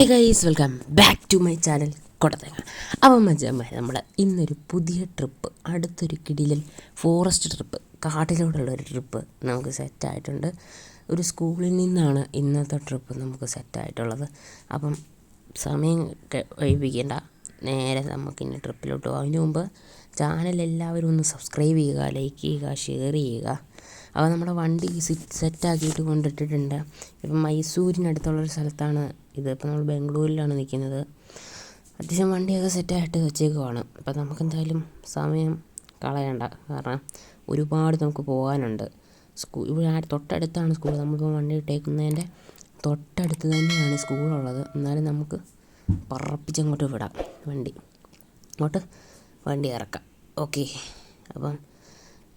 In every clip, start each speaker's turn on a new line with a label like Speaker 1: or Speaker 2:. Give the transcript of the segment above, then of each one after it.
Speaker 1: Guys welcome back to my channel Kodathenga. അപ്പം മച്ചാന്മാർ നമ്മുടെ ഇന്നൊരു പുതിയ ട്രിപ്പ്, അടുത്തൊരു കിടിലൻ ഫോറസ്റ്റ് ട്രിപ്പ്, കാട്ടിലൂടെയുള്ളൊരു ട്രിപ്പ് നമുക്ക് സെറ്റായിട്ടുണ്ട്. ഒരു സ്കൂളിൽ നിന്നാണ് ഇന്നത്തെ ട്രിപ്പ് നമുക്ക് സെറ്റായിട്ടുള്ളത്. അപ്പം സമയം വൈകിക്കേണ്ട, നേരെ നമുക്കിന്ന് ട്രിപ്പിലോട്ട് പോകാം. അതിന് മുമ്പ് ചാനൽ എല്ലാവരും ഒന്ന് സബ്സ്ക്രൈബ് ചെയ്യുക, ലൈക്ക് ചെയ്യുക, ഷെയർ ചെയ്യുക. അപ്പോൾ നമ്മുടെ വണ്ടി സെറ്റാക്കിയിട്ട് കൊണ്ടിട്ടിട്ടുണ്ട്. ഇപ്പം മൈസൂരിനടുത്തുള്ളൊരു സ്ഥലത്താണ് ഇത്. ഇപ്പോൾ നമ്മൾ ബാംഗ്ലൂരിലാണ് നിൽക്കുന്നത്. അത്യാവശ്യം വണ്ടിയൊക്കെ സെറ്റായിട്ട് വെച്ചേക്കുവാണ്. അപ്പോൾ നമുക്കെന്തായാലും സമയം കളയണ്ട, കാരണം ഒരുപാട് നമുക്ക് പോകാനുണ്ട്. ഇവിടെ തൊട്ടടുത്താണ് സ്കൂൾ. നമ്മളിപ്പോൾ വണ്ടി ഇട്ടേക്കുന്നതിൻ്റെ തൊട്ടടുത്ത് തന്നെയാണ് സ്കൂളുള്ളത്. എന്നാലും നമുക്ക് പറപ്പിച്ചങ്ങോട്ട് വിടാം അങ്ങോട്ട് വണ്ടി ഇറക്കാം. ഓക്കെ, അപ്പം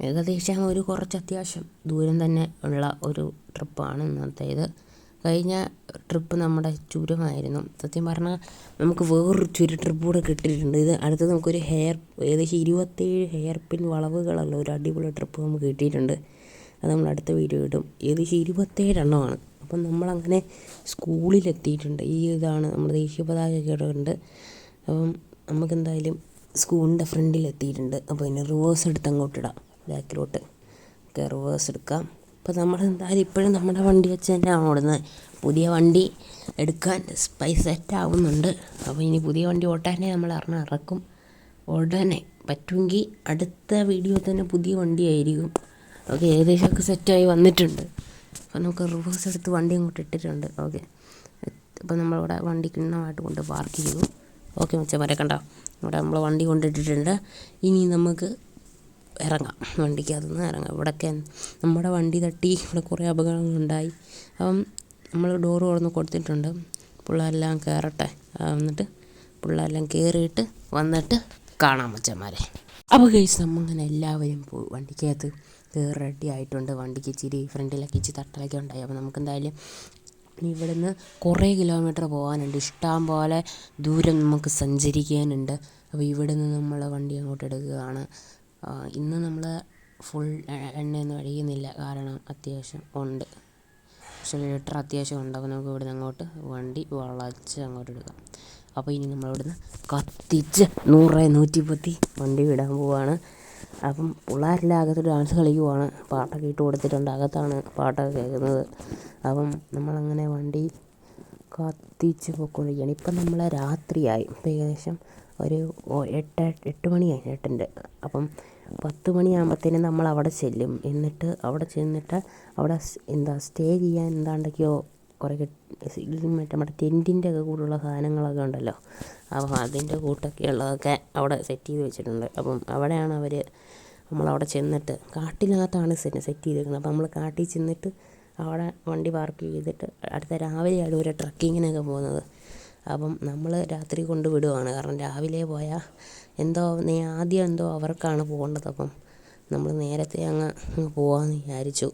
Speaker 1: ഏകദേശം കുറച്ച് അത്യാവശ്യം ദൂരം തന്നെ ഉള്ള ഒരു ട്രിപ്പാണ് ഇന്നത്തേത്. കഴിഞ്ഞ ട്രിപ്പ് നമ്മുടെ ചുരമായിരുന്നു. സത്യം പറഞ്ഞാൽ നമുക്ക് വേറൊരു ട്രിപ്പ് കൂടെ കിട്ടിയിട്ടുണ്ട്. ഇത് അടുത്തത് നമുക്കൊരു ഏകദേശം 27 ഹെയർ പിൻ വളവുകളുള്ള ഒരു അടിപൊളി ട്രിപ്പ് നമുക്ക് കിട്ടിയിട്ടുണ്ട്. അത് നമ്മൾ അടുത്ത വീഡിയോ ഇടും. ഏകദേശം 27 എണ്ണമാണ്. അപ്പം നമ്മളങ്ങനെ സ്കൂളിലെത്തിയിട്ടുണ്ട്. ഇതാണ് നമ്മുടെ ദേശീയ പതാകയൊക്കെ ഉണ്ട്. അപ്പം നമുക്കെന്തായാലും സ്കൂളിൻ്റെ ഫ്രണ്ടിലെത്തിയിട്ടുണ്ട്. അപ്പോൾ ഇനി റിവേഴ്സ് എടുത്ത് അങ്ങോട്ടിടാം, ബാക്കിലോട്ട് ഒക്കെ റിവേഴ്സ് എടുക്കാം. അപ്പോൾ നമ്മളെന്തായാലും ഇപ്പോഴും നമ്മുടെ വണ്ടി വെച്ച് തന്നെയാണ് ഓടുന്നത്. പുതിയ വണ്ടി എടുക്കാൻ പൈസ സെറ്റാവുന്നുണ്ട്. അപ്പോൾ ഇനി പുതിയ വണ്ടി ഓട്ടാനെ നമ്മൾ ഇറക്കും. ഉടനെ പറ്റുമെങ്കിൽ അടുത്ത വീഡിയോ തന്നെ പുതിയ വണ്ടിയായിരിക്കും. ഓക്കെ, ഏകദേശമൊക്കെ സെറ്റായി വന്നിട്ടുണ്ട്. അപ്പോൾ നമുക്ക് റിവേഴ്സ് എടുത്ത് വണ്ടി അങ്ങോട്ട് ഇട്ടിട്ടുണ്ട്. ഓക്കെ, അപ്പോൾ നമ്മളിവിടെ വണ്ടി കിണ്ണമായിട്ട് കൊണ്ട് പാർക്ക് ചെയ്തു. ഓക്കെ മച്ചന്മാരെ, കണ്ടോ, ഇവിടെ നമ്മൾ വണ്ടി കൊണ്ടിട്ടിട്ടുണ്ട്. ഇനി നമുക്ക് ഇറങ്ങാം, വണ്ടിക്കകത്തുനിന്ന് ഇറങ്ങാം. ഇവിടെയൊക്കെ നമ്മുടെ വണ്ടി തട്ടി ഇവിടെ കുറേ അപകടങ്ങളുണ്ടായി. അപ്പം നമ്മൾ ഡോറ് തുറന്ന് കൊടുത്തിട്ടുണ്ട്. പിള്ളേരെല്ലാം കയറട്ടെ, എന്നിട്ട് പിള്ളേരെല്ലാം കയറിയിട്ട് വന്നിട്ട് കാണാം മച്ചന്മാരെ. അപ്പോൾ ഗൈസ് നമ്മങ്ങനെ എല്ലാവരും പോയി വണ്ടിക്കകത്ത് കയറി റെഡി ആയിട്ടുണ്ട്. വണ്ടിക്ക് ഇച്ചിരി ഫ്രണ്ടിലൊക്കെ ഇച്ചിരി തട്ടലൊക്കെ ഉണ്ടായി. അപ്പോൾ നമുക്കെന്തായാലും ഇവിടുന്ന് കുറേ കിലോമീറ്റർ പോകാനുണ്ട്. ഇഷ്ടം പോലെ ദൂരം നമുക്ക് സഞ്ചരിക്കാനുണ്ട്. അപ്പോൾ ഇവിടെ നിന്ന് നമ്മൾ വണ്ടി അങ്ങോട്ട് എടുക്കുകയാണ്. ഇന്ന് നമ്മൾ ഫുൾ എണ്ണയൊന്നും അടിക്കുന്നില്ല, കാരണം അത്യാവശ്യം ഉണ്ട്, പക്ഷേ ലിറ്റർ അത്യാവശ്യം ഉണ്ട്. അപ്പോൾ നമുക്ക് ഇവിടുന്ന് അങ്ങോട്ട് വണ്ടി വളച്ച് അങ്ങോട്ട് എടുക്കാം. അപ്പോൾ ഇനി നമ്മളിവിടുന്ന് കത്തിച്ച് 100-110 വണ്ടി വിടാൻ പോവുകയാണ്. അപ്പം പിള്ളേരെല്ലാം അകത്ത് ഡാൻസ് കളിക്കുവാണ്. പാട്ടൊക്കെ ഇട്ട് കൊടുത്തിട്ടുണ്ട്, അകത്താണ് പാട്ടൊക്കെ കേൾക്കുന്നത്. അപ്പം നമ്മളങ്ങനെ വണ്ടി കത്തിച്ച് പോയിക്കൊണ്ടിരിക്കുകയാണ്. ഇപ്പം നമ്മൾ രാത്രിയായി, ഇപ്പം ഏകദേശം ഒരു 8 മണിയായി, 8:00. അപ്പം 10 മണിയാകുമ്പോഴത്തേനും നമ്മൾ അവിടെ ചെല്ലും. എന്നിട്ട് അവിടെ ചെന്നിട്ട് അവിടെ സ്റ്റേ ചെയ്യാൻ എന്താണ്ടൊക്കെയോ കുറേ നമ്മുടെ ടെൻറ്റിൻ്റെ ഒക്കെ കൂടെയുള്ള സാധനങ്ങളൊക്കെ ഉണ്ടല്ലോ. അപ്പം അതിൻ്റെ കൂട്ടൊക്കെ ഉള്ളതൊക്കെ അവിടെ സെറ്റ് ചെയ്ത് വെച്ചിട്ടുണ്ട്. അപ്പം അവിടെയാണ് നമ്മളവിടെ ചെന്നിട്ട്, കാട്ടിനകത്താണ് സെറ്റ് ചെയ്തിരിക്കുന്നത്. അപ്പം നമ്മൾ കാട്ടിൽ ചെന്നിട്ട് അവിടെ വണ്ടി പാർക്ക് ചെയ്തിട്ട് അടുത്ത രാവിലെയാണ് ഒരു ട്രക്കിങ്ങിനൊക്കെ പോകുന്നത്. അപ്പം നമ്മൾ രാത്രി കൊണ്ട് വിടുവാണ്, കാരണം രാവിലെ പോയാൽ ആദ്യം അവർക്കാണ് പോകേണ്ടത്. അപ്പം നമ്മൾ നേരത്തെ അങ്ങ് പോകാമെന്ന് വിചാരിച്ചു.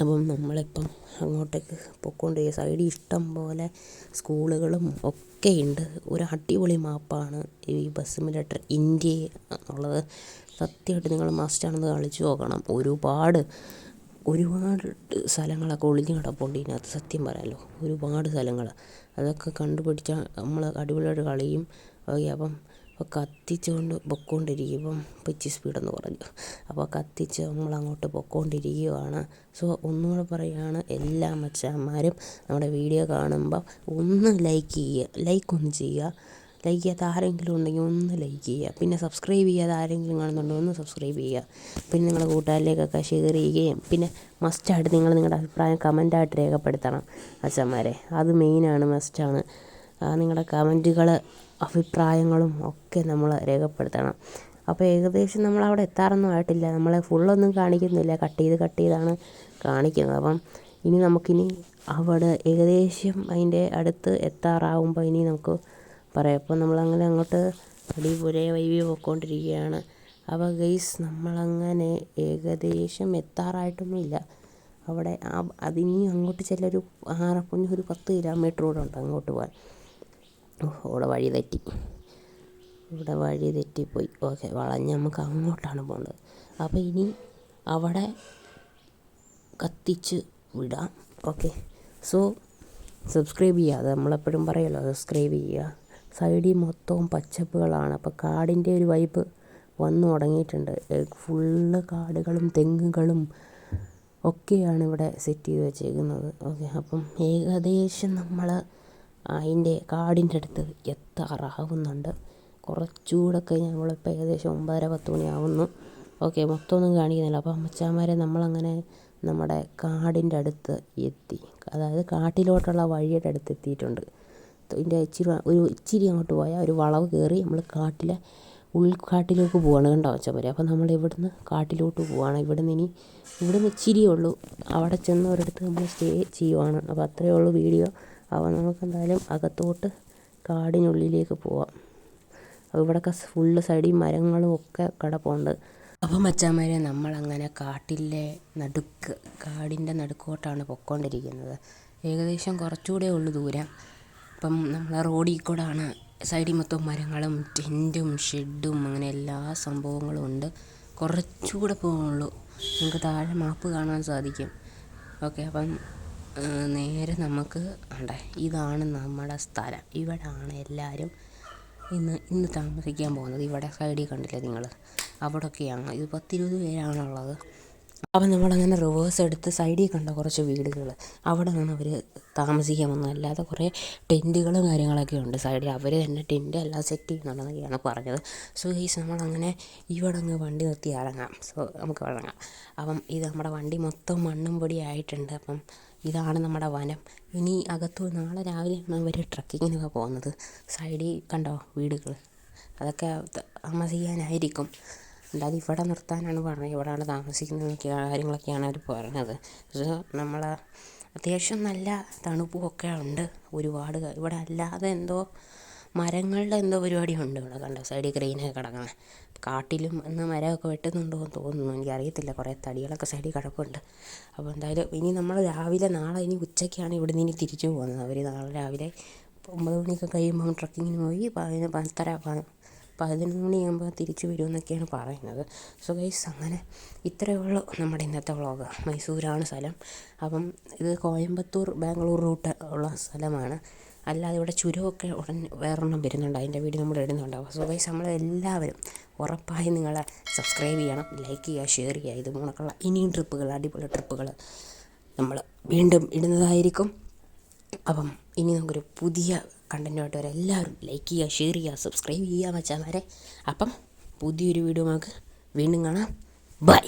Speaker 1: അപ്പം നമ്മളിപ്പം അങ്ങോട്ടേക്ക് പൊയ്ക്കൊണ്ടിരിക്കുക. സൈഡിൽ ഇഷ്ടം പോലെ സ്കൂളുകളും ഒക്കെ ഉണ്ട്. ഒരു അടിപൊളി മാപ്പാണ് ഈ ബസ് സിമുലേറ്റർ ഇന്ത്യ എന്നുള്ളത്. സത്യമായിട്ട് നിങ്ങൾ മസ്റ്റാണെന്ന് കളിച്ചു നോക്കണം. ഒരുപാട് സ്ഥലങ്ങളൊക്കെ ഒളിഞ്ഞു കിടപ്പുണ്ട് ഇതിനകത്ത്. സത്യം പറയാമല്ലോ, ഒരുപാട് സ്ഥലങ്ങൾ. അതൊക്കെ കണ്ടുപിടിച്ചാൽ നമ്മൾ അടിപൊളിയായിട്ട് കളിയും. അപ്പം കത്തിച്ചുകൊണ്ട് പൊയ്ക്കൊണ്ടിരിക്കും. ഇപ്പം ഇച്ചിരി സ്പീഡെന്ന് പറഞ്ഞു. അപ്പോൾ കത്തിച്ച് നമ്മളങ്ങോട്ട് പൊയ്ക്കൊണ്ടിരിക്കുകയാണ്. സോ ഒന്നുകൂടെ പറയുകയാണ്, എല്ലാ മച്ചാന്മാരും നമ്മുടെ വീഡിയോ കാണുമ്പോൾ ഒന്ന് ലൈക്ക് ചെയ്യുക. ലൈക്ക് ചെയ്യാത്ത ആരെങ്കിലും ഉണ്ടെങ്കിൽ ഒന്ന് ലൈക്ക് ചെയ്യുക. പിന്നെ സബ്സ്ക്രൈബ് ചെയ്യാതെ ആരെങ്കിലും കാണുന്നുണ്ടെങ്കിൽ ഒന്ന് സബ്സ്ക്രൈബ് ചെയ്യുക. പിന്നെ നിങ്ങളുടെ കൂട്ടുകാരിലേക്കൊക്കെ ഷെയർ ചെയ്യുകയും പിന്നെ മസ്റ്റായിട്ട് നിങ്ങളുടെ അഭിപ്രായം കമൻറ്റായിട്ട് രേഖപ്പെടുത്തണം അച്ഛന്മാരെ. അത് മെയിനാണ്, മസ്റ്റാണ്. നിങ്ങളുടെ കമൻറ്റുകൾ, അഭിപ്രായങ്ങളും ഒക്കെ നമ്മൾ രേഖപ്പെടുത്തണം. അപ്പോൾ ഏകദേശം നമ്മളവിടെ എത്താറൊന്നും ആയിട്ടില്ല. നമ്മളെ ഫുള്ളൊന്നും കാണിക്കുന്നില്ല, കട്ട് ചെയ്താണ് കാണിക്കുന്നത്. അപ്പം നമുക്കിനി അവിടെ ഏകദേശം അതിൻ്റെ അടുത്ത് എത്താറാവുമ്പോൾ ഇനി നമുക്ക് പറയാം. അപ്പോൾ നമ്മളങ്ങനെ അങ്ങോട്ട് അടിപൊളി വൈബി പോയിക്കൊണ്ടിരിക്കുകയാണ്. അപ്പോൾ ഗൈസ് നമ്മളങ്ങനെ ഏകദേശം എത്താറായിട്ടൊന്നുമില്ല. അവിടെ അതിനി അങ്ങോട്ട് ഒരു 10 കിലോമീറ്റർ കൂടെ ഉണ്ട് അങ്ങോട്ട് പോകാൻ. ഇവിടെ വഴി തെറ്റിപ്പോയി. ഓക്കെ, വളഞ്ഞ് നമുക്ക് അങ്ങോട്ടാണ് പോകേണ്ടത്. അപ്പോൾ ഇനി അവിടെ കത്തിച്ച് വിടാം. ഓക്കെ, സോ സബ്സ്ക്രൈബ് ചെയ്യുക. അത് നമ്മളെപ്പോഴും പറയുമല്ലോ, സബ്സ്ക്രൈബ് ചെയ്യുക. സൈഡിൽ മൊത്തവും പച്ചപ്പുകളാണ്. അപ്പോൾ കാടിൻ്റെ ഒരു വൈബ് വന്നു തുടങ്ങിയിട്ടുണ്ട്. ഫുള്ള് കാടുകളും തെങ്ങുകളും ഒക്കെയാണ് ഇവിടെ സെറ്റ് ചെയ്ത് വെച്ചേക്കുന്നത്. ഓക്കെ, അപ്പം ഏകദേശം നമ്മൾ അതിൻ്റെ കാടിൻ്റെ അടുത്ത് എത്താറാവുന്നുണ്ട്. കുറച്ചുകൂടെ കഴിഞ്ഞ് നമ്മളിപ്പോൾ ഏകദേശം 9:30-10 മണിയാവുന്നു. ഓക്കെ, മൊത്തമൊന്നും കാണിക്കുന്നില്ല. അപ്പോൾ മച്ചാന്മാരെ നമ്മളങ്ങനെ നമ്മുടെ കാടിൻ്റെ അടുത്ത് എത്തി. അതായത് കാട്ടിലോട്ടുള്ള വഴിയുടെ അടുത്ത് എത്തിയിട്ടുണ്ട്. ഇതിൻ്റെ ഇച്ചിരി അങ്ങോട്ട് പോയാൽ ഒരു വളവ് കയറി നമ്മൾ കാട്ടിലെ ഉൾക്കാട്ടിലേക്ക് പോവാണ്. കണ്ടോ മച്ചാന്മാരെ? അപ്പോൾ നമ്മൾ ഇവിടുന്ന് കാട്ടിലോട്ട് പോവാണ്. ഇവിടുന്ന് ഇച്ചിരിയേ ഉള്ളൂ. അവിടെ ചെന്ന് ഒരിടത്ത് നമ്മൾ സ്റ്റേ ചെയ്യുവാണ്. അപ്പോൾ അത്രയേ ഉള്ളൂ വീഡിയോ. അപ്പോൾ നമുക്ക് എന്തായാലും അകത്തോട്ട് കാടിനുള്ളിലേക്ക് പോവാം. അപ്പോൾ ഇവിടെയൊക്കെ ഫുള്ള് സൈഡിൽ മരങ്ങളും ഒക്കെ കിടപ്പുണ്ട്. അപ്പം മച്ചാന്മാരെ നമ്മളങ്ങനെ കാടിൻ്റെ നടുക്കോട്ടാണ് പൊയ്ക്കൊണ്ടിരിക്കുന്നത്. ഏകദേശം കുറച്ചുകൂടെ ഉള്ളു ദൂരം. അപ്പം നമ്മൾ റോഡിൽ കൂടെയാണ്. സൈഡിൽ മൊത്തം മരങ്ങളും ടെൻറ്റും ഷെഡും അങ്ങനെ എല്ലാ സംഭവങ്ങളും ഉണ്ട്. കുറച്ചുകൂടെ പോകുള്ളൂ. നിങ്ങൾക്ക് താഴെ മാപ്പ് കാണാൻ സാധിക്കും. ഓക്കെ, അപ്പം നേരെ നമുക്ക് ഇതാണ് നമ്മുടെ സ്ഥലം. ഇവിടെയാണ് എല്ലാവരും ഇന്ന് താമസിക്കാൻ പോകുന്നത്. ഇവിടെ സൈഡിൽ കണ്ടില്ലേ നിങ്ങൾ? അവിടെയൊക്കെയാണ്. ഇത് 10-20 പേരാണുള്ളത്. അപ്പം നമ്മളങ്ങനെ റിവേഴ്സ് എടുത്ത് സൈഡിൽ കണ്ട കുറച്ച് വീടുകൾ, അവിടെ നിന്നാണ് അവർ താമസിക്കാൻ വന്നത്. അല്ലാതെ കുറേ ടെൻറ്റുകളും കാര്യങ്ങളൊക്കെ ഉണ്ട് സൈഡിൽ. അവർ തന്നെ ടെൻറ്റ് എല്ലാം സെറ്റ് ചെയ്യുന്നുണ്ടെന്നൊക്കെയാണ് പറഞ്ഞത്. സോ ഗൈസ്, നമ്മളങ്ങനെ ഇവിടെ അങ്ങ് വണ്ടി നിർത്തി ഇറങ്ങാം. സോ നമുക്ക് ഇറങ്ങാം. അപ്പം ഇത് നമ്മുടെ വണ്ടി മൊത്തം മണ്ണും പൊടി ആയിട്ടുണ്ട്. അപ്പം ഇതാണ് നമ്മുടെ വനം. ഇനി നാളെ രാവിലെയാണ് അവർ ട്രക്കിങ്ങിനൊക്കെ പോകുന്നത്. സൈഡിൽ കണ്ടോ വീടുകൾ? അതൊക്കെ താമസിക്കാനായിരിക്കും. അല്ലാതെ ഇവിടെ നിർത്താനാണ് പറഞ്ഞത്. ഇവിടെയാണ് താമസിക്കുന്നതൊക്കെ കാര്യങ്ങളൊക്കെയാണ് അവർ പറഞ്ഞത്. സോ നമ്മൾ അത്യാവശ്യം നല്ല തണുപ്പുമൊക്കെ ഉണ്ട്. ഒരുപാട് ഇവിടെ അല്ലാതെ എന്തോ മരങ്ങളുടെ എന്തോ പരിപാടിയുണ്ട്. ഇവിടെ കണ്ടോ സൈഡിൽ ഗ്രീനൊക്കെ കിടക്കുന്നത്. കാട്ടിലും അന്ന് മരമൊക്കെ വെട്ടുന്നുണ്ടോ എന്ന് തോന്നുന്നു, എനിക്കറിയത്തില്ല. കുറേ തടികളൊക്കെ സൈഡിൽ കിടപ്പുണ്ട്. അപ്പോൾ എന്തായാലും ഇനി നമ്മൾ നാളെ ഇനി ഉച്ചയ്ക്കാണ് ഇവിടെ നിന്ന് തിരിച്ചു പോകുന്നത്. അവർ നാളെ രാവിലെ 9 മണിയൊക്കെ കഴിയുമ്പം ട്രക്കിങ്ങിന് പോയി 11 മണിയാകുമ്പോൾ തിരിച്ചു വരുമെന്നൊക്കെയാണ് പറയുന്നത്. സോ ഗൈസ്, അങ്ങനെ ഇത്രയേ ഉള്ളൂ നമ്മുടെ ഇന്നത്തെ വ്ളോഗ്. മൈസൂരാണ് സ്ഥലം. അപ്പം ഇത് കോയമ്പത്തൂർ ബാംഗ്ലൂർ റൂട്ട് ഉള്ള സ്ഥലമാണ്. അല്ലാതെ ഇവിടെ ചുരമൊക്കെ വേറൊരെണ്ണം വരുന്നുണ്ട്. അതിൻ്റെ വീഡിയോ നമ്മൾ ഇടുന്നുണ്ടാവും. സോ ഗൈസ്, നമ്മളെല്ലാവരും ഉറപ്പായും നിങ്ങളെ സബ്സ്ക്രൈബ് ചെയ്യണം, ലൈക്ക് ചെയ്യുക, ഷെയർ ചെയ്യുക. ഇതുപോലൊക്കെയുള്ള ഇനിയും അടിപൊളി ട്രിപ്പുകൾ നമ്മൾ വീണ്ടും ഇടുന്നതായിരിക്കും. അപ്പം ഇനി നമുക്കൊരു പുതിയ കണ്ടൻറ്റുമായിട്ട് വരാം. എല്ലാവരും ലൈക്ക് ചെയ്യുക, ഷെയർ ചെയ്യുക, സബ്സ്ക്രൈബ് ചെയ്യുക മച്ചാന്മാരെ. അപ്പം പുതിയൊരു വീഡിയോ നമുക്ക് വീണ്ടും കാണാം. ബൈ.